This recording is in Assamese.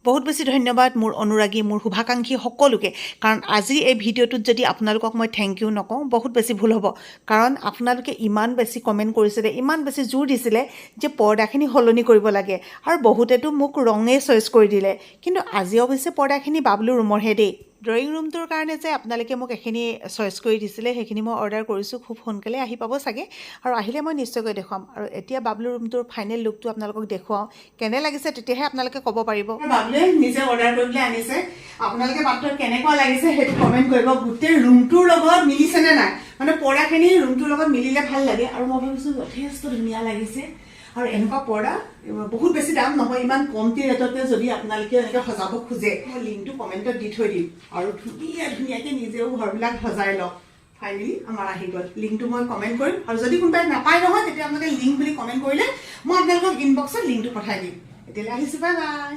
বহুত বেছি ধন্যবাদ মোৰ অনুৰাগী মোৰ শুভাকাংক্ষী সকলোকে কাৰণ আজি এই ভিডিঅ'টোত যদি আপোনালোকক মই থেংক ইউ নকওঁ বহুত বেছি ভুল হ'ব কাৰণ আপোনালোকে ইমান বেছি কমেণ্ট কৰিছিলে ইমান বেছি জোৰ দিছিলে যে পৰ্দাখিনি সলনি কৰিব লাগে আৰু বহুতেতো মোক ৰঙে চইচ কৰি দিলে কিন্তু আজি অৱশ্যে পৰ্দাখিনি বাবলু ৰুমৰহে দেই ড্ৰয়িং ৰুমটোৰ কাৰণে যে আপোনালোকে মোক এইখিনি চইচ কৰি দিছিলে সেইখিনি মই অৰ্ডাৰ কৰিছোঁ খুব সোনকালে আহি পাব চাগে আৰু আহিলে মই নিশ্চয়কৈ দেখুৱাম আৰু এতিয়া বাবলু ৰুমটোৰ ফাইনেল লুকটো আপোনালোকক দেখুৱাওঁ কেনে লাগিছে তেতিয়াহে আপোনালোকে ক'ব পাৰিব বাবলুৱে নিজে অৰ্ডাৰ কৰি পেলাই আনিছে আপোনালোকে মাত্ৰ কেনেকুৱা লাগিছে সেইটো কমেণ্ট কৰিব গোটেই ৰুমটোৰ লগত মিলিছেনে নাই মানে পৰ্দাখিনি ৰুমটোৰ লগত মিলিলে ভাল লাগে আৰু মই ভাবিছোঁ যথেষ্ট ধুনীয়া লাগিছে আৰু এনেকুৱা পৰ্দা বহুত বেছি দাম নহয় ইমান কমটি ৰেটতে যদি আপোনালোকে এনেকৈ সজাব খোজে মই লিংকটো কমেণ্টত দি থৈ দিম আৰু ধুনীয়াকৈ নিজেও ঘৰবিলাক সজাই লওক ফাইনেলি আমাৰ আহি গ'ল লিংকটো মই কমেণ্ট কৰিম আৰু যদি কোনোবাই নাপায় নহয় তেতিয়া আপোনালোকে লিংক বুলি কমেণ্ট কৰিলে মই আপোনালোকক ইনবক্সত লিংকটো পঠাই দিম এতিয়ালৈ আহিছোঁ বাই বাই